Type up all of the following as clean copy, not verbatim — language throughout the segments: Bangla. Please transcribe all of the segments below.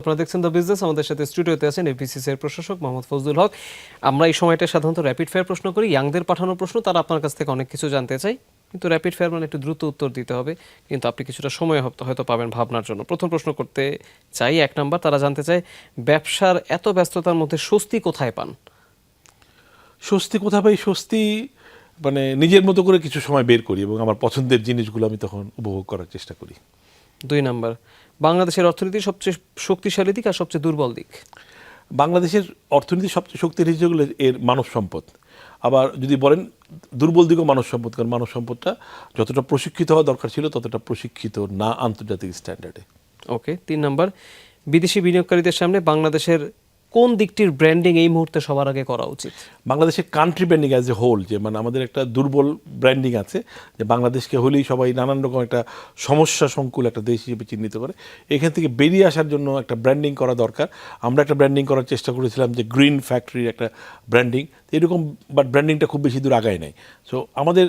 আপনারা দেখছেন দ্য বিজনেস, আমাদের সাথে স্টুডিওতে আছেন এফবিসিসি এর প্রশাসক মোহাম্মদ ফজলুল হক। আমরা এই সময়টা সাধারণত র্যাপিড ফায়ার প্রশ্ন করি, ইয়াংদের পাঠানো প্রশ্ন, তারা আপনার কাছ থেকে অনেক কিছু জানতে চাই, কিন্তু র্যাপিড ফায়ার মানে একটু দ্রুত উত্তর দিতে হবে, কিন্তু আপনি কিছুটা সময় হয়তো পাবেন ভাবনার জন্য। প্রথম প্রশ্ন করতে চাই, 1 নাম্বার, তারা জানতে চায় ব্যবসার এত ব্যস্ততার মধ্যে স্বস্তি কোথায় পান? স্বস্তি কোথায় পাই? স্বস্তি মানে নিজের মতো করে কিছু সময় বের করি এবং আমার পছন্দের জিনিসগুলো আমি তখন উপভোগ করার চেষ্টা করি। 2 নাম্বার, বাংলাদেশের অর্থনীতির সবচেয়ে শক্তিশালী দিক আর সবচেয়ে দুর্বল দিক? বাংলাদেশের অর্থনীতির সবচেয়ে শক্তিশালী যেগুলো এর মানব সম্পদ। আবার যদি বলেন দুর্বল দিকও মানব সম্পদ, কারণ মানব সম্পদটা যতটা প্রশিক্ষিত হওয়া দরকার ছিল ততটা প্রশিক্ষিত না আন্তর্জাতিক স্ট্যান্ডার্ডে। ওকে। 3 নাম্বার, বিদেশি বিনিয়োগকারীদের সামনে বাংলাদেশের কোন দিকটির ব্র্যান্ডিং এই মুহূর্তে সবার আগে করা উচিত? বাংলাদেশের country branding as a whole, যে মানে আমাদের একটা দুর্বল ব্র্যান্ডিং আছে, যে বাংলাদেশকে হলেই সবাই নানান রকম একটা সমস্যা সংকুল একটা দেশ হিসেবে চিহ্নিত করে। এখান থেকে বেরিয়ে আসার জন্য একটা ব্র্যান্ডিং করা দরকার। আমরা একটা ব্র্যান্ডিং করার চেষ্টা করেছিলাম, যে গ্রিন ফ্যাক্টরির একটা ব্র্যান্ডিং, এরকম, বাট ব্র্যান্ডিংটা খুব বেশি দূর আগায় নাই। সো আমাদের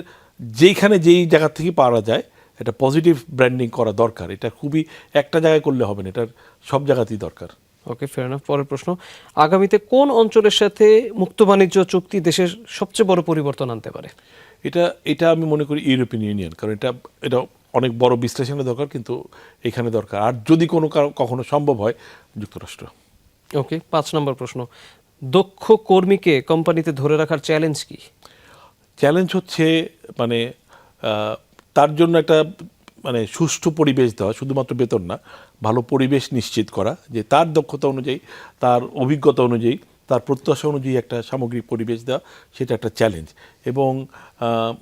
যেইখানে যেই জায়গা থেকে পারা যায় এটা পজিটিভ ব্র্যান্ডিং করা দরকার। এটা খুবই একটা জায়গায় করলে হবে না, এটার সব জায়গাতেই দরকার। ওকে, ফেয়ার এনাফ। পরের প্রশ্ন, আগামীতে কোন অঞ্চলের সাথে মুক্ত বাণিজ্য চুক্তি দেশের সবচেয়ে বড় পরিবর্তন আনতে পারে? এটা আমি মনে করি ইউরোপিয়ান ইউনিয়ন, কারণ এটা অনেক বড় বিশ্লেষণের দরকার, কিন্তু এখানে দরকার। আর যদি কখনো সম্ভব হয় যুক্তরাষ্ট্র। ওকে, 5 নম্বর প্রশ্ন, দক্ষ কর্মীকে কোম্পানিতে ধরে রাখার চ্যালেঞ্জ কি? চ্যালেঞ্জ হচ্ছে মানে তার জন্য একটা মানে সুষ্ঠু পরিবেশ দেওয়া, শুধুমাত্র বেতন না, ভালো পরিবেশ নিশ্চিত করা, যে তার দক্ষতা অনুযায়ী, তার অভিজ্ঞতা অনুযায়ী, তার প্রত্যাশা অনুযায়ী একটা সামগ্রিক পরিবেশ দেওয়া, সেটা একটা চ্যালেঞ্জ। এবং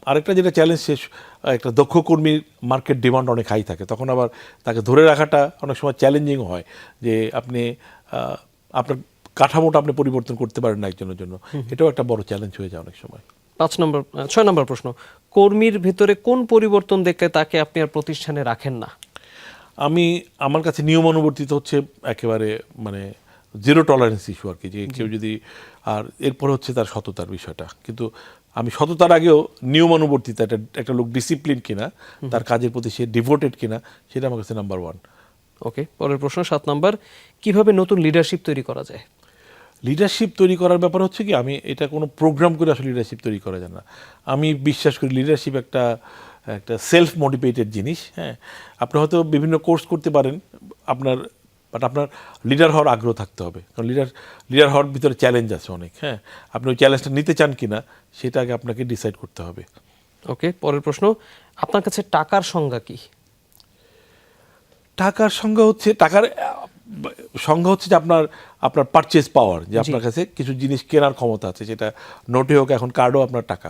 আরেকটা যেটা চ্যালেঞ্জ, সে একটা দক্ষ কর্মীর মার্কেট ডিমান্ড অনেক হাই থাকে, তখন আবার তাকে ধরে রাখাটা অনেক সময় চ্যালেঞ্জিংও হয়, যে আপনি আপনার কাঠামোটা আপনি পরিবর্তন করতে পারেন না একজনের জন্য, এটাও একটা বড় চ্যালেঞ্জ হয়ে যায় অনেক সময়। 6 নম্বর প্রশ্ন, কর্মীর ভিতরে কোন পরিবর্তন দেখলে তাকে আপনি আর প্রতিষ্ঠানে রাখেন না? আমার কাছে নিয়মানুবর্তিতা হচ্ছে একেবারে মানে জিরো টলারেন্স ইস্যু আর কি, যে কেউ যদি, আর এরপর হচ্ছে তার সততার বিষয়টা। কিন্তু আমি সততার আগেও নিয়মানুবর্তিতা, একটা লোক ডিসিপ্লিন কিনা, তার কাজের প্রতি সে ডিভোটেড কিনা, সেটা আমার কাছে নাম্বার 1। ওকে, পরের প্রশ্ন 7 নম্বর, কিভাবে নতুন লিডারশিপ তৈরি করা যায়? লিডারশিপ তৈরি করার ব্যাপার হচ্ছে কি, আমি এটা কোনো প্রোগ্রাম করে আসলে লিডারশিপ তৈরি করা যায় না। আমি বিশ্বাস করি লিডারশিপ একটা সেলফ মোটিভেটেড জিনিস। হ্যাঁ, আপনি হয়তো বিভিন্ন কোর্স করতে পারেন বাট আপনার লিডার হওয়ার আগ্রহ থাকতে হবে, কারণ লিডার হওয়ার ভিতরে চ্যালেঞ্জ আছে অনেক। হ্যাঁ, আপনি ওই চ্যালেঞ্জটা নিতে চান কিনা সেটা আগে আপনাকে ডিসাইড করতে হবে। ওকে, পরের প্রশ্ন, আপনার কাছে টাকার সংজ্ঞা কি? টাকার সংজ্ঞা হচ্ছে যে আপনার পারচেজ পাওয়ার, যে আপনার কাছে কিছু জিনিস কেনার ক্ষমতা আছে, সেটা নোটে হোক, এখন কার্ডও আপনার টাকা।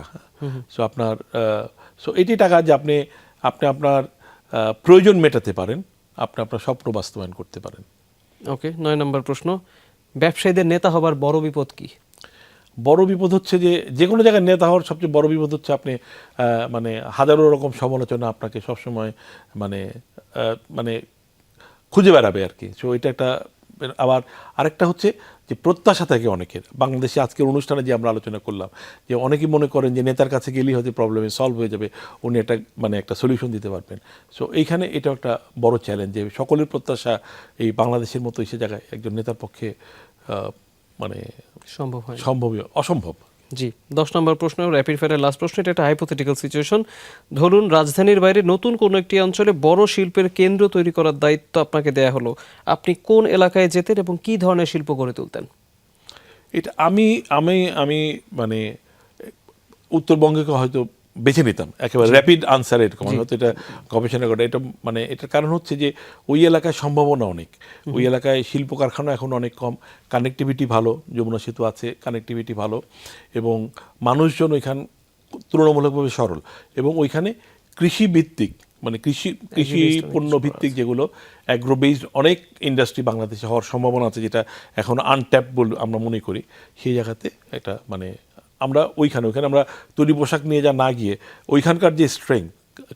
সো এটি টাকা, যে আপনি আপনার প্রয়োজন মেটাতে পারেন, আপনি আপনার স্বপ্ন বাস্তবায়ন করতে পারেন। ওকে, 9 নম্বর প্রশ্ন, ব্যবসায়ীদের নেতা হবার বড় বিপদ কি? বড় বিপদ হচ্ছে যে কোনো জায়গায় নেতা হওয়ার সবচেয়ে বড় বিপদ হচ্ছে আপনি মানে হাজারো রকম সমালোচনা আপনাকে সবসময় মানে খুঁজে বেড়াবে আর কি। সো এটা একটা। আবার আরেকটা হচ্ছে যে প্রত্যাশা থাকে অনেকের। বাংলাদেশে আজকের অনুষ্ঠানে যে আমরা আলোচনা করলাম, যে অনেকেই মনে করেন যে নেতার কাছে গেলেই হয়তো প্রবলেমে সলভ হয়ে যাবে, উনি একটা সলিউশন দিতে পারবেন। সো এইখানে এটা একটা বড় চ্যালেঞ্জ, যে সকলের প্রত্যাশা এই বাংলাদেশের মতো সে জায়গায় একজন নেতার পক্ষে মানে অসম্ভব। জি, 10 নম্বর প্রশ্ন, র্যাপিড ফায়ারের লাস্ট প্রশ্ন, এটা একটা হাইপোথেটিক্যাল সিচুয়েশন। ধরুন রাজধানীর বাইরে নতুন কোনো একটি অঞ্চলে বড় শিল্পের কেন্দ্র তৈরি করার দায়িত্ব আপনাকে দেয়া হলো, আপনি কোন এলাকায় যেতেন এবং কি ধরনের শিল্প গড়ে তুলতেন? এটা আমি মানে উত্তরবঙ্গকে হয়তো বেছে নিতাম একেবারে র্যাপিড আনসার, এরকম হয়তো এটা গবেষণা করে। এটা মানে এটার কারণ হচ্ছে যে ওই এলাকায় সম্ভাবনা অনেক, ওই এলাকায় শিল্প কারখানা এখন অনেক কম, কানেক্টিভিটি ভালো, যমুনা সেতু আছে, কানেক্টিভিটি ভালো, এবং মানুষজন ওইখান তুলনামূলকভাবে সরল, এবং ওইখানে কৃষিভিত্তিক মানে কৃষি পণ্য ভিত্তিক যেগুলো অ্যাগ্রো বেসড অনেক ইন্ডাস্ট্রি বাংলাদেশে হওয়ার সম্ভাবনা আছে, যেটা এখন আনট্যাপ বলে আমরা মনে করি। সেই জায়গাতে একটা মানে আমরা ওইখানে আমরা তৈরি পোশাক নিয়ে না গিয়ে ওইখানকার যে স্ট্রেংথ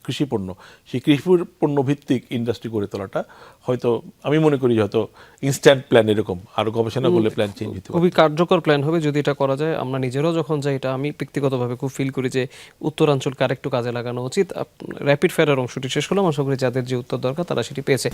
কৃষিপণ্য, সেই কৃষিপণ্য ভিত্তিক ইন্ডাস্ট্রি গড়ে তোলাটা হয়তো আমি মনে করি হয়তো ইনস্ট্যান্ট প্ল্যান, এরকম আরও গবেষণা করলে প্ল্যান চেঞ্জ হতে পারে। খুবই কার্যকর প্ল্যান হবে যদি এটা করা যায়। আমরা নিজেরাও যখন যাই, এটা আমি ব্যক্তিগতভাবে খুব ফিল করি যে উত্তরাঞ্চলকে আরেকটু কাজে লাগানো উচিত। র্যাপিড ফায়ারের অংশটি শেষ হলাম, আশা করি যাদের যে উত্তর দরকার তারা সেটি পেয়েছে।